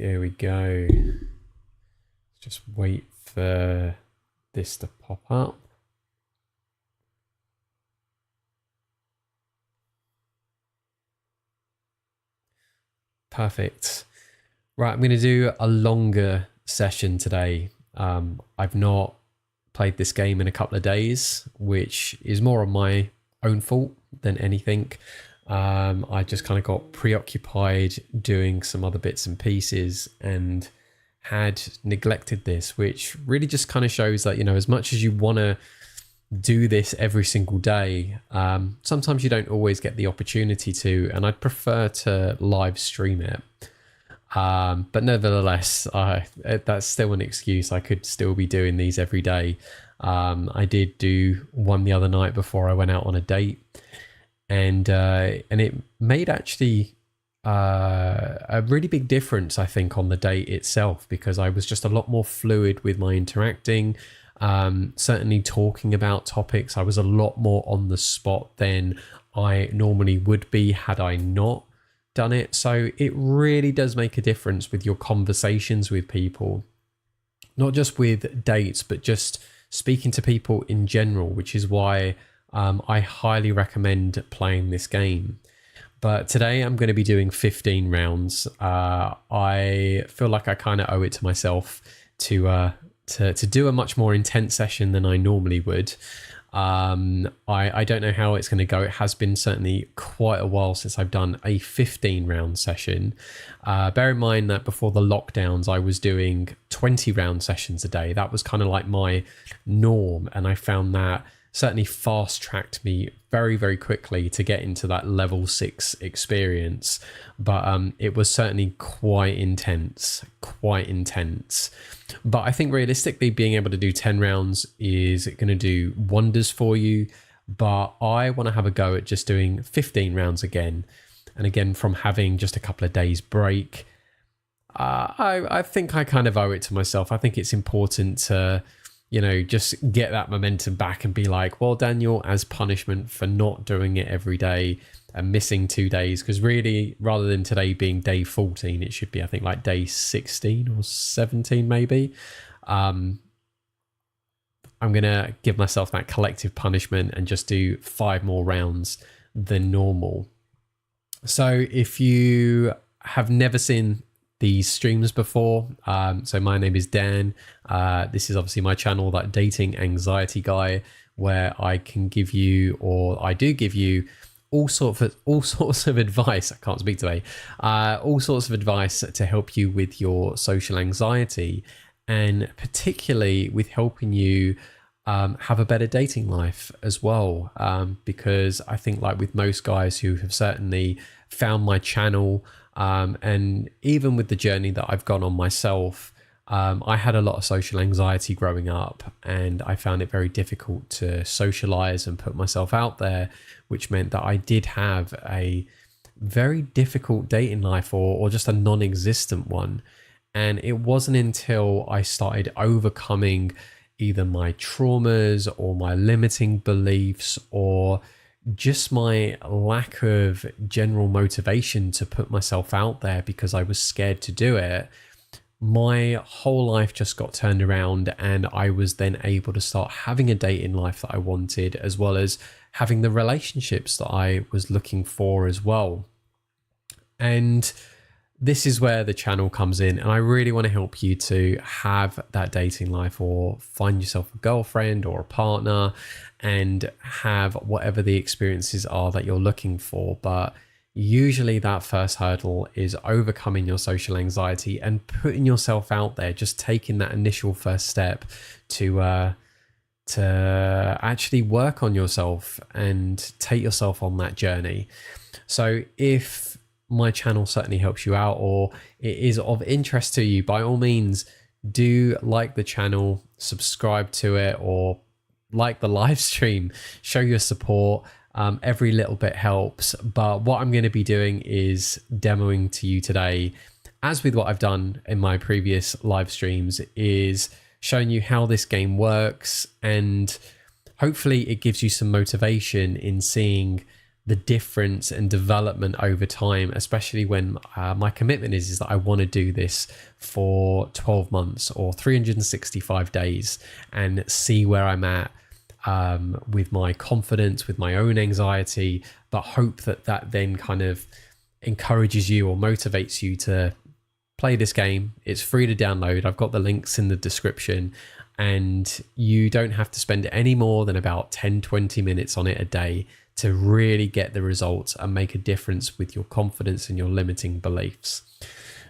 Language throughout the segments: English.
Here we go. Just wait for this to pop up. Perfect. Right, I'm going to do a longer session today. I've not played this game in a couple of days, which is more on my own fault than anything. I just kind of got preoccupied doing some other bits and pieces and had neglected this, which really just kind of shows that, you know, as much as you want to do this every single day, sometimes you don't always get the opportunity to, and I'd prefer to live stream it. But nevertheless, that's still an excuse. I could still be doing these every day. I did do one the other night before I went out on a date, and it made actually a really big difference, I think, on the date itself, because I was just a lot more fluid with my interacting. Certainly talking about topics, I was a lot more on the spot than I normally would be had I not done it. So it really does make a difference with your conversations with people, not just with dates, but just speaking to people in general, which is why I highly recommend playing this game. But today I'm going to be doing 15 rounds. I feel like I kind of owe it to myself to do a much more intense session than I normally would. I don't know how it's going to go. It has been certainly quite a while since I've done a 15 round session. Bear in mind that before the lockdowns, I was doing 20 round sessions a day. That was kind of like my norm. And I found that certainly fast tracked me very, very quickly to get into that level 6 experience. But it was certainly quite intense. But I think realistically, being able to do 10 rounds is going to do wonders for you. But I want to have a go at just doing 15 rounds again. And again, from having just a couple of days break, I think I kind of owe it to myself. I think it's important to, you know, just get that momentum back and be like, well, Daniel, as punishment for not doing it every day and missing 2 days, because really, rather than today being day 14, it should be, I think, like day 16 or 17 maybe. I'm going to give myself that collective punishment and just do 5 more rounds than normal. So if you have never seen these streams before, so my name is Dan. This is obviously my channel, That Dating Anxiety Guy, where I can give you, or I do give you, all sorts of advice. I can't speak today. All sorts of advice to help you with your social anxiety, and particularly with helping you have a better dating life as well. Because I think, like with most guys who have certainly found my channel, and even with the journey that I've gone on myself, I had a lot of social anxiety growing up, and I found it very difficult to socialize and put myself out there, which meant that I did have a very difficult dating life, or just a non-existent one. And it wasn't until I started overcoming either my traumas or my limiting beliefs, or just my lack of general motivation to put myself out there because I was scared to do it, my whole life just got turned around, and I was then able to start having a dating life that I wanted, as well as having the relationships that I was looking for as well. And this is where the channel comes in, and I really want to help you to have that dating life, or find yourself a girlfriend or a partner, and have whatever the experiences are that you're looking for. But usually that first hurdle is overcoming your social anxiety and putting yourself out there, just taking that initial first step to actually work on yourself and take yourself on that journey. So if my channel certainly helps you out, or it is of interest to you, by all means do like the channel, subscribe to it, or like the live stream, show your support. Every little bit helps. But what I'm going to be doing is demoing to you today, as with what I've done in my previous live streams, is showing you how this game works, and hopefully it gives you some motivation in seeing the difference and development over time, especially when my commitment is that I want to do this for 12 months or 365 days and see where I'm at with my confidence, with my own anxiety, but hope that then kind of encourages you or motivates you to play this game. It's free to download. I've got the links in the description, and you don't have to spend any more than about 10-20 minutes on it a day to really get the results and make a difference with your confidence and your limiting beliefs.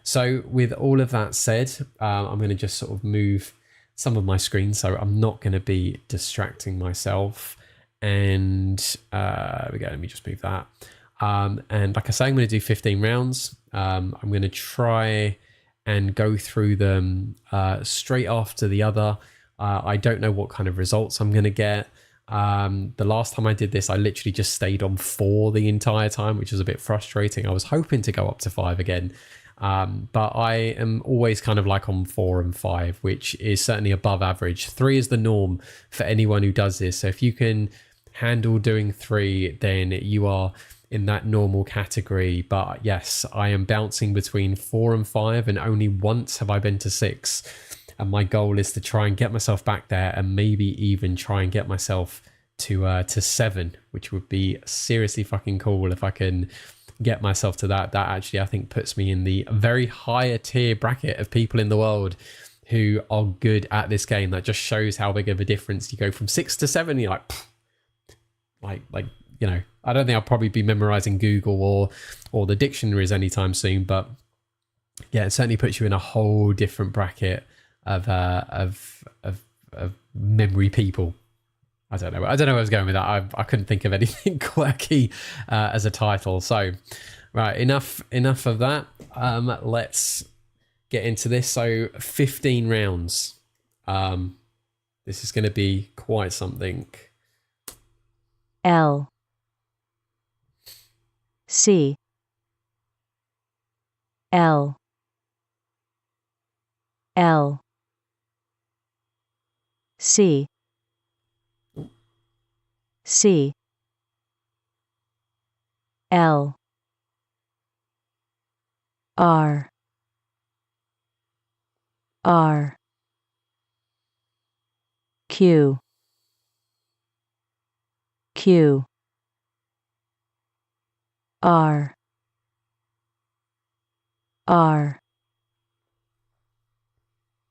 So with all of that said, I'm going to just sort of move some of my screen so I'm not going to be distracting myself. And there we go. Let me just move that. And like I say, I'm going to do 15 rounds. I'm going to try and go through them straight after the other. I don't know what kind of results I'm going to get. The last time I did this, I literally just stayed on 4 the entire time, which was a bit frustrating. I was hoping to go up to 5 again. But I am always kind of like on 4 and 5, which is certainly above average. 3 is the norm for anyone who does this. So if you can handle doing 3, then you are in that normal category. But yes, I am bouncing between 4 and 5, and only once have I been to 6. And my goal is to try and get myself back there, and maybe even try and get myself to 7, which would be seriously fucking cool if I can get myself to that. That actually, I think, puts me in the very higher tier bracket of people in the world who are good at this game. That just shows how big of a difference you go from 6 to 7. You're like, you know, I don't think I'll probably be memorizing Google or the dictionaries anytime soon, but yeah, it certainly puts you in a whole different bracket of memory people. I don't know where I was going with that. I couldn't think of anything quirky as a title. So, right, enough of that. Let's get into this. So, 15 rounds. This is going to be quite something. L C L L C C L R R Q Q R R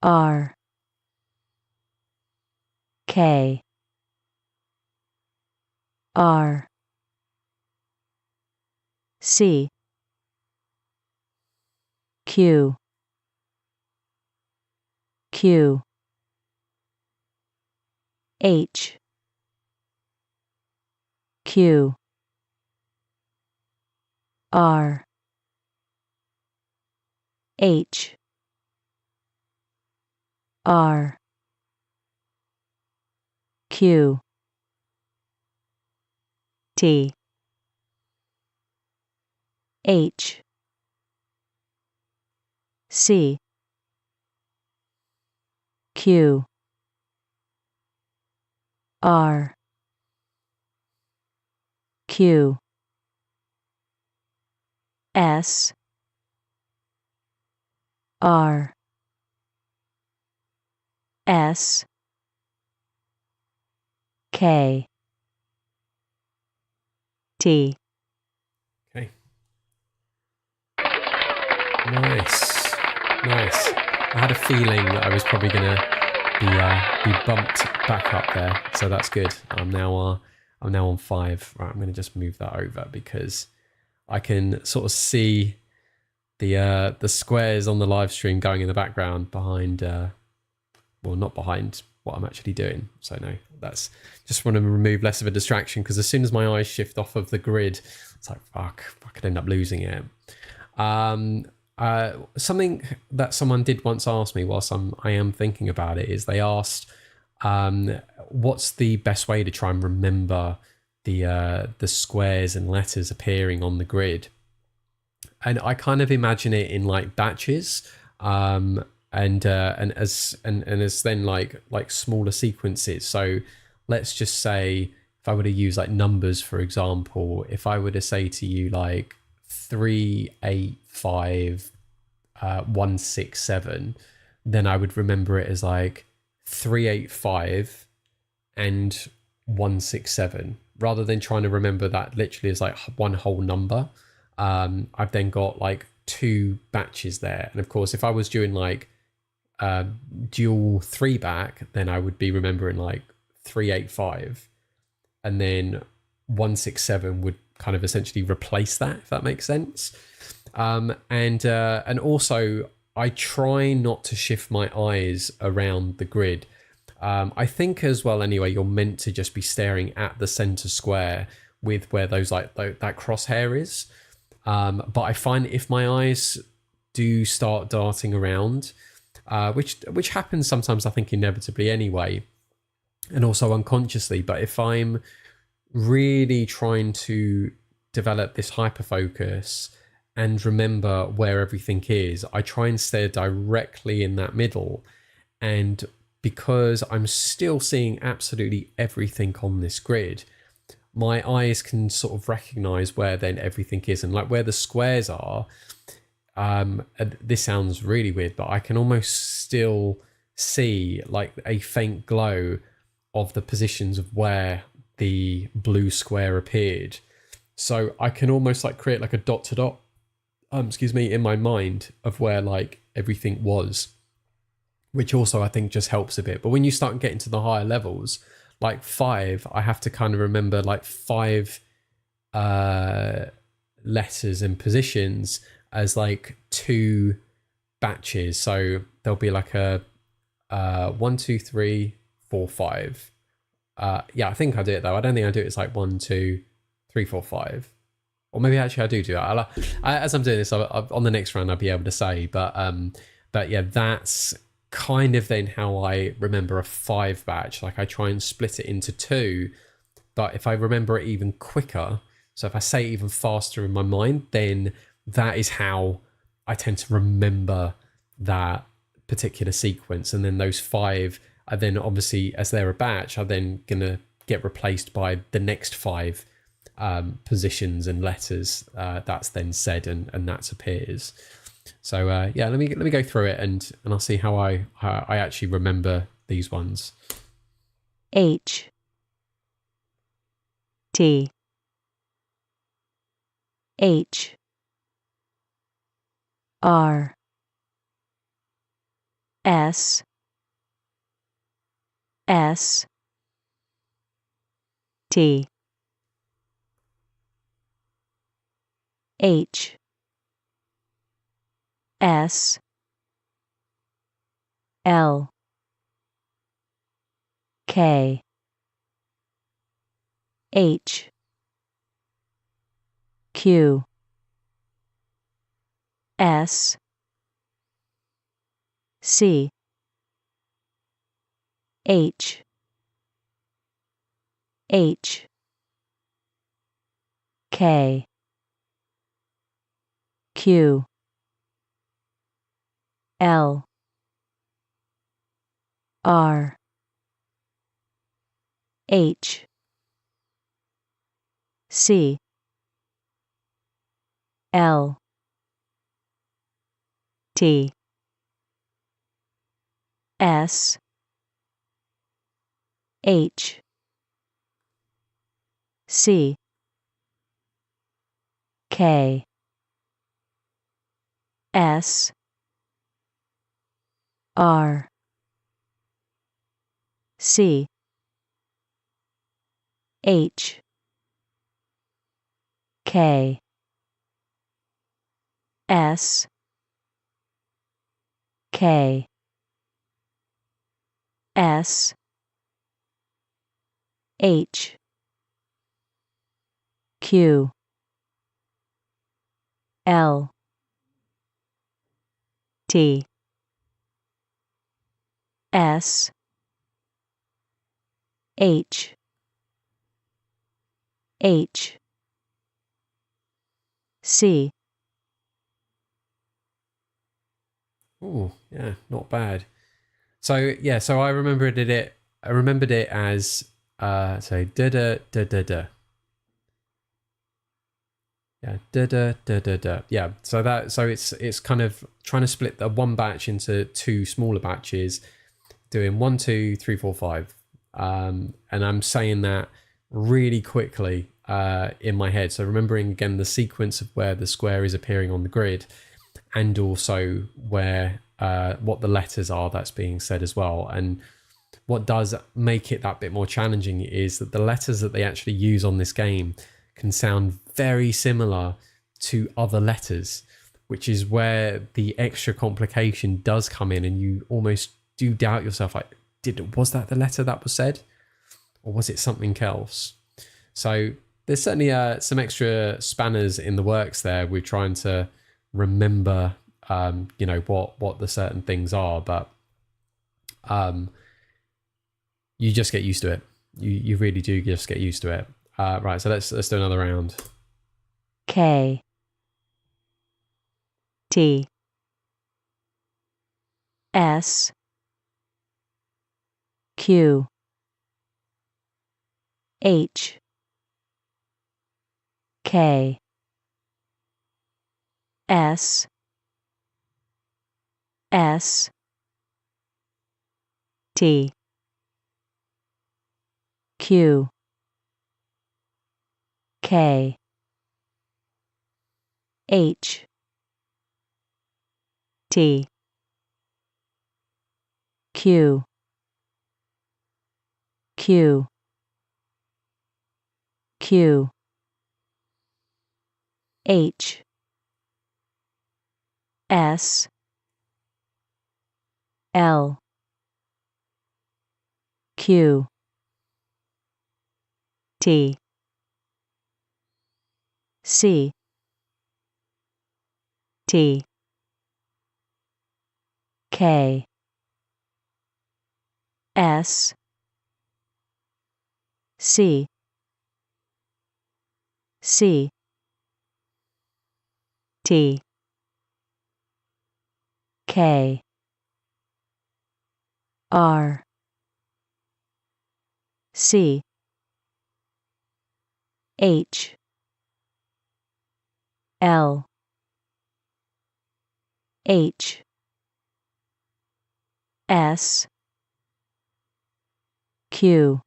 R K R C Q Q H Q R H R Q T H C Q R Q S R S K T. Okay. Nice. I had a feeling that I was probably going to be bumped back up there, so that's good. I'm now on 5. Right, I'm going to just move that over because I can sort of see the squares on the live stream going in the background behind, well, not behind what I'm actually doing. So no, that's just want to remove less of a distraction, because as soon as my eyes shift off of the grid, it's like, fuck, I could end up losing it. Something that someone did once ask me whilst I am thinking about it is they asked, what's the best way to try and remember the squares and letters appearing on the grid? And I kind of imagine it in like batches, and as then like smaller sequences. So let's just say if I were to use like numbers, for example, if I were to say to you like 385 167, then I would remember it as like 385 and 167, rather than trying to remember that literally as like one whole number. I've then got like two batches there. And of course, if I was doing like dual three back, then I would be remembering like 385, and then 167 would kind of essentially replace that, if that makes sense. And also I try not to shift my eyes around the grid. I think as well, anyway, you're meant to just be staring at the center square with where those like that crosshair is. But I find if my eyes do start darting around, which happens sometimes, I think inevitably anyway, and also unconsciously, but if I'm really trying to develop this hyper focus and remember where everything is, I try and stare directly in that middle. And because I'm still seeing absolutely everything on this grid, my eyes can sort of recognize where then everything is, and like where the squares are. This sounds really weird, but I can almost still see like a faint glow of the positions of where the blue square appeared. So I can almost like create like a dot to dot, in my mind of where like everything was, which also I think just helps a bit. But when you start getting to the higher levels, like 5, I have to kind of remember like 5 letters and positions as like 2 batches. So there'll be like a 1, 2, 3, 4, 5. Yeah, I think I do it though. I don't think I do it. It's like 1, 2, 3, 4, 5. Or maybe actually I do that. As I'm doing this, on the next round I'll be able to say. But yeah, that's kind of then how I remember a 5 batch. Like I try and split it into 2, but if I remember it even quicker, so if I say it even faster in my mind, then that is how I tend to remember that particular sequence. And then those 5 are then obviously, as they're a batch, are then gonna get replaced by the next 5 positions and letters that's then said and that appears. So yeah, let me go through it and I'll see how I actually remember these ones. H T H R S S T H S L K H Q S C H H K Q L R H C L T S H C K S R C H K S K S H Q L T S H H C. Oh yeah, not bad. So yeah, so I remembered it as So da da da da da. Yeah, da da da da da. Yeah. So it's kind of trying to split the one batch into two smaller batches, doing 1, 2, 3, 4, 5. And I'm saying that really quickly in my head. So remembering again the sequence of where the square is appearing on the grid, and also where what the letters are that's being said as well. And what does make it that bit more challenging is that the letters that they actually use on this game can sound very similar to other letters, which is where the extra complication does come in, and you almost do doubt yourself, like, was that the letter that was said, or was it something else? So there's certainly some extra spanners in the works there. We're trying to remember, what the certain things are, but you just get used to it. You really do just get used to it. Right, so let's do another round. K, T, S, Q, H, K, S, S, T, Q, K, H, T, Q, Q, Q, H, S, L, Q, T, C, T, K, S, C, C, T, K, R, C, H, L, H, S, Q,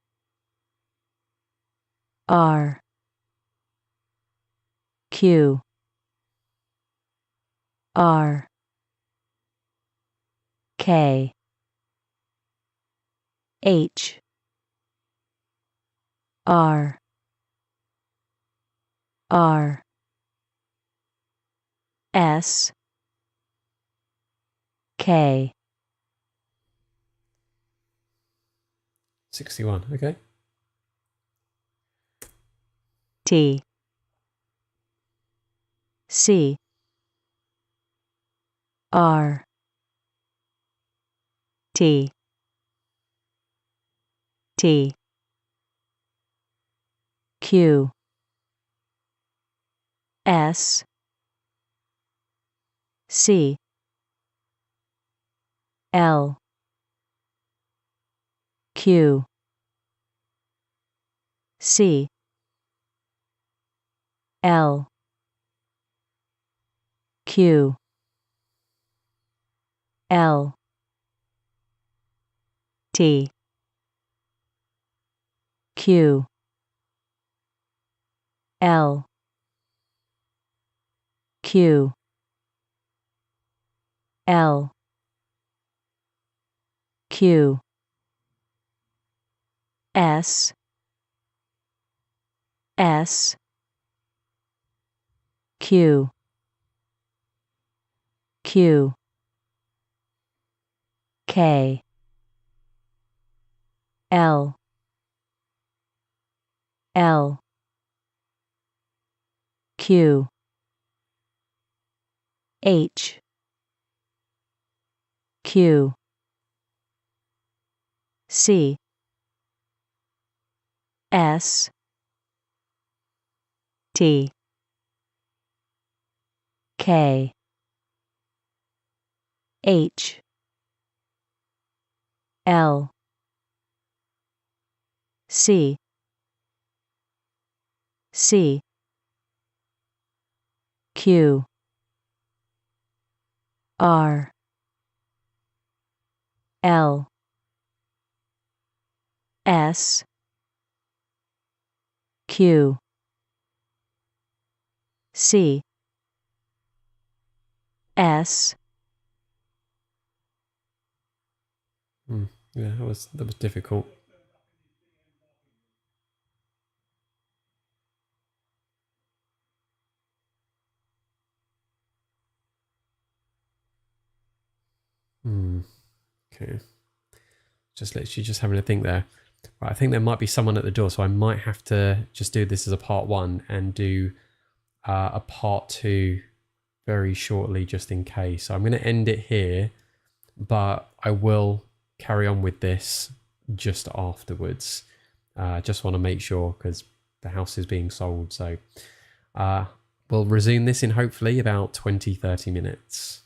R, Q, R, K, H, R, R, S, K, 61. Okay. T, C, R, T, T, Q, S, C, L, Q, C, L, Q, L, T, Q, L, Q, L, Q, S, S, Q, Q, K, L, L, Q, H, Q, C, S, T, K, H, L, C C Q R L S Q C S. Yeah, that was difficult. Okay. Just literally just having a think there. Right, I think there might be someone at the door, so I might have to just do this as a part one and do a part two very shortly, just in case. So I'm going to end it here, but I will carry on with this just afterwards. Just want to make sure because the house is being sold. So we'll resume this in hopefully about 20-30 minutes.